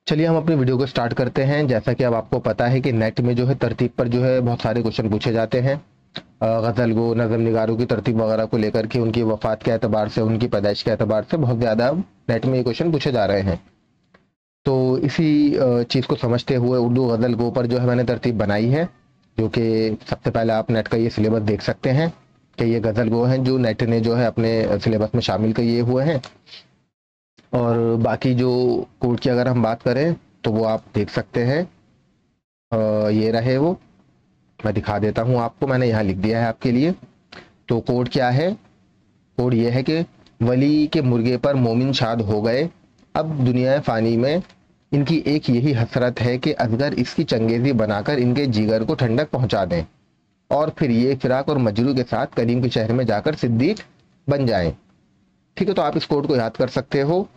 चलिए हम अपनी वीडियो को स्टार्ट करते हैं। जैसा कि अब आपको पता है कि नेट में जो है तरतीब पर जो है बहुत सारे क्वेश्चन पूछे जाते हैं। गज़ल गो, नज़म निगारों की तरतीब वगैरह को लेकर के, उनकी वफ़ात के एतबार से, उनकी पैदाइश के एतबार से बहुत ज़्यादा नेट में ये क्वेश्चन पूछे जा रहे हैं। तो इसी चीज़ को समझते हुए उर्दू गज़ल गो पर जो है मैंने तरतीब बनाई है, जो कि सबसे पहले आप नेट का ये सिलेबस देख सकते हैं कि ये गज़ल गो हैं जो नेट ने जो है अपने सिलेबस में शामिल किए हुए हैं। और बाकी जो कोड की अगर हम बात करें तो वो आप देख सकते हैं। ये रहे वो, मैं दिखा देता हूँ आपको, मैंने यहाँ लिख दिया है आपके लिए। तो कोड क्या है? कोड ये है कि वली के मुर्गे पर मोमिन शाद हो गए, अब दुनिया फ़ानी में इनकी एक यही हसरत है कि असगर इसकी चंगेज़ी बनाकर इनके जिगर को ठंडक पहुँचा दें, और फिर ये फिराक और मजरू के साथ करीम के शहर में जाकर सिद्दीक बन जाएं। ठीक है, तो आप इस कोड को याद कर सकते हो,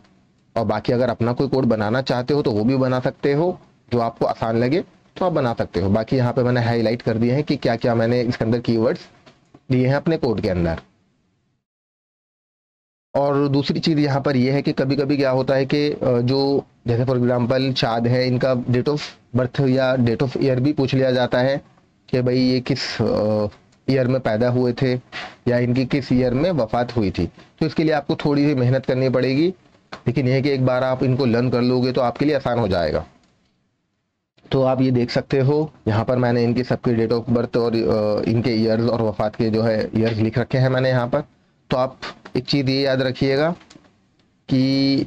और बाकी अगर अपना कोई कोड बनाना चाहते हो तो वो भी बना सकते हो, जो आपको आसान लगे तो आप बना सकते हो। बाकी यहाँ पे मैंने हाईलाइट कर दिए हैं कि क्या क्या मैंने इसके अंदर कीवर्ड्स दिए हैं अपने कोड के अंदर। और दूसरी चीज़ यहाँ पर यह है कि कभी कभी क्या होता है कि जो जैसे फॉर एग्जांपल शाद है, इनका डेट ऑफ बर्थ या डेट ऑफ ईयर भी पूछ लिया जाता है कि भाई ये किस ईयर में पैदा हुए थे या इनकी किस ईयर में वफात हुई थी। तो इसके लिए आपको थोड़ी सी मेहनत करनी पड़ेगी, लेकिन यह है कि एक बार आप इनको लर्न कर लोगे तो आपके लिए आसान हो जाएगा। तो आप ये देख सकते हो, यहाँ पर मैंने इनकी सबकी डेट ऑफ बर्थ और इनके ईयर्स और वफात के जो है ईयर्स लिख रखे हैं मैंने यहाँ पर। तो आप एक चीज़ ये याद रखिएगा कि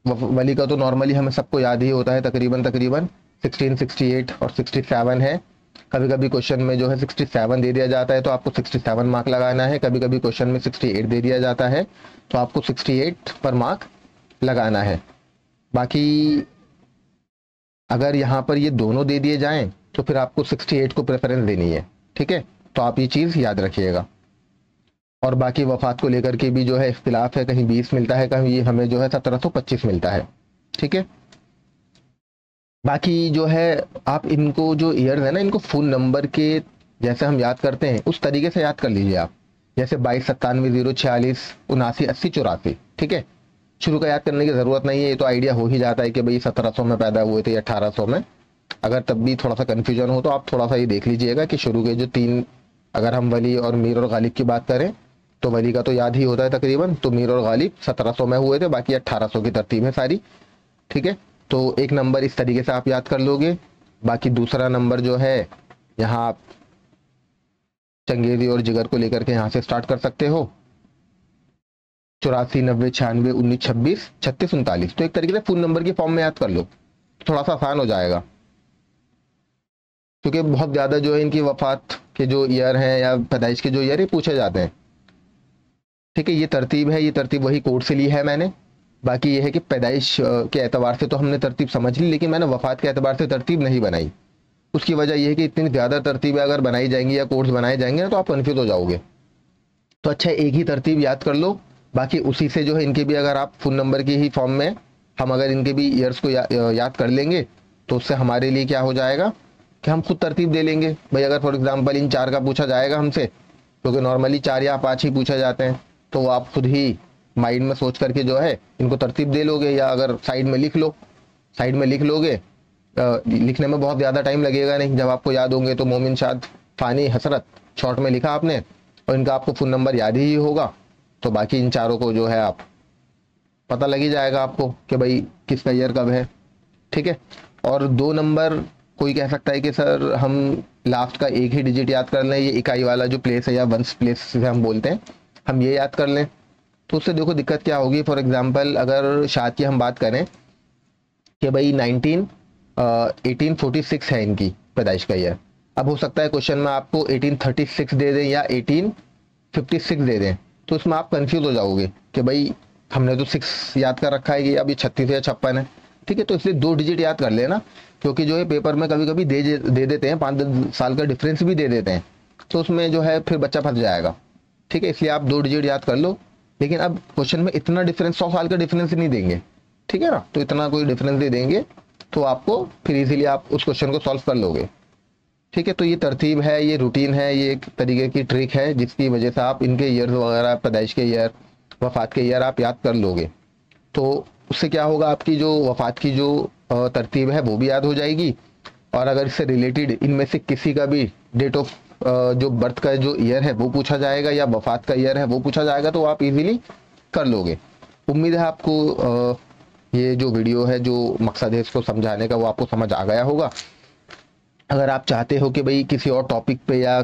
वली का तो नॉर्मली हमें सबको याद ही होता है, तकरीबन 16, 68 और 67 है। कभी कभी क्वेश्चन में जो है 67 दे दिया जाता है तो आपको 67 मार्क लगाना है, कभी कभी क्वेश्चन में 68 दे दिया जाता है तो आपको 68 पर मार्क लगाना है। बाकी अगर यहाँ पर ये दोनों दे दिए जाएं तो फिर आपको 68 को प्रेफरेंस देनी है। ठीक है, तो आप ये चीज़ याद रखिएगा। और बाकी वफात को लेकर के भी जो है इख्तिलाफ है, कहीं 20 मिलता है, कहीं हमें जो है 1725 मिलता है। ठीक है, बाकी जो है आप इनको जो ईयर्स है ना, इनको फुल नंबर के जैसे हम याद करते हैं उस तरीके से याद कर लीजिए आप, जैसे 22, 97, 0, 46, 79, 80, 84। ठीक है, शुरू का याद करने की ज़रूरत नहीं है, ये तो आइडिया हो ही जाता है कि भाई 1700 में पैदा हुए थे या 1800 में। अगर तब भी थोड़ा सा कन्फ्यूजन हो तो आप थोड़ा सा ये देख लीजिएगा कि शुरू के जो तीन, अगर हम वली और मीर और गालिब की बात करें तो वली का तो याद ही होता है तकरीबन, तो मीर और गालिब 1700 में हुए थे, बाकी 1800 की तरतीब है सारी। ठीक है, तो एक नंबर इस तरीके से आप याद कर लोगे। बाकी दूसरा नंबर जो है, यहाँ आप चंगेज़ी और जिगर को लेकर के यहाँ से स्टार्ट कर सकते हो, 84, 90, 96, 19, 26, 36, 39। तो एक तरीके से फुल नंबर की फॉर्म में याद कर लो, थोड़ा सा आसान हो जाएगा, क्योंकि बहुत ज़्यादा जो है इनकी वफात के जो ईयर हैं या पैदाइश के जो ईयर है पूछे जाते हैं। ठीक है, ये तरतीब है, ये तरतीब वही कोड से ली है मैंने। बाकी ये है कि पैदाइश के एतबार से तो हमने तरतीब समझ ली, लेकिन मैंने वफात के एतबार से तरतीब नहीं बनाई। उसकी वजह यह है कि इतनी ज़्यादा तरतीबें अगर बनाई जाएंगी या कोड्स बनाए जाएंगे ना तो आप कन्फ्यूज हो जाओगे। तो अच्छा, एक ही तरतीब याद कर लो, बाकी उसी से जो है इनके भी अगर आप फुल नंबर की ही फॉर्म में हम अगर इनके भी ईयर्स को याद कर लेंगे तो उससे हमारे लिए क्या हो जाएगा कि हम खुद तरतीब दे लेंगे। भाई अगर फॉर एग्जांपल इन 4 का पूछा जाएगा हमसे, क्योंकि नॉर्मली 4 या 5 ही पूछे जाते हैं, तो आप खुद ही माइंड में सोच करके जो है इनको तरतीब दे लोगे, या अगर साइड में लिख लो, साइड में लिख लोगे, लिखने में बहुत ज़्यादा टाइम लगेगा नहीं, जब आपको याद होंगे तो मोमिन शाद फ़ानी हसरत शॉर्ट में लिखा आपने, और इनका आपको फुल नंबर याद ही होगा, तो बाकी इन चारों को जो है आप पता लग ही जाएगा आपको कि भाई किसका ईयर कब है। ठीक है, और 2 नंबर कोई कह सकता है कि सर हम लास्ट का एक ही डिजिट याद कर लें, ये इकाई वाला जो प्लेस है या वंस प्लेस से हम बोलते हैं, हम ये याद कर लें, तो उससे देखो दिक्कत क्या होगी। फॉर एग्जांपल अगर शाद की हम बात करें कि भाई 1846 है इनकी पैदाइश का ईयर, अब हो सकता है क्वेश्चन में आपको 1836 दे दें या 1856 दे दें, तो उसमें आप कंफ्यूज हो जाओगे कि भाई हमने तो 6 याद कर रखा है कि अब ये 36 या 56 है। ठीक है, तो इसलिए 2 डिजिट याद कर लेना, क्योंकि जो है पेपर में कभी कभी दे देते हैं, 5 साल का डिफरेंस भी दे देते हैं, तो उसमें जो है फिर बच्चा फंस जाएगा। ठीक है, इसलिए आप 2 डिजिट याद कर लो, लेकिन अब क्वेश्चन में इतना डिफरेंस, 100 साल का डिफरेंस नहीं देंगे। ठीक है ना, तो इतना कोई डिफरेंस नहीं देंगे, तो आपको फिर इजीली आप उस क्वेश्चन को सॉल्व कर लोगे। ठीक है, तो ये तरतीब है, ये रूटीन है, ये एक तरीके की ट्रिक है जिसकी वजह से आप इनके ईयर्स वगैरह, पैदाइश के ईयर, वफात के ईयर आप याद कर लोगे। तो उससे क्या होगा, आपकी जो वफात की जो तरतीब है वो भी याद हो जाएगी, और अगर इससे रिलेटेड इनमें से किसी का भी डेट ऑफ जो बर्थ का जो ईयर है वो पूछा जाएगा या वफात का ईयर है वो पूछा जाएगा, तो आप इजीली कर लोगे। उम्मीद है आपको ये जो वीडियो है, जो मकसद है इसको समझाने का, वो आपको समझ आ गया होगा। अगर आप चाहते हो कि भाई किसी और टॉपिक पे या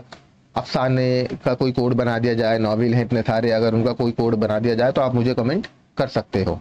अफसाने का कोई कोड बना दिया जाए, नॉवेल है इतने सारे, अगर उनका कोई कोड बना दिया जाए तो आप मुझे कमेंट कर सकते हो।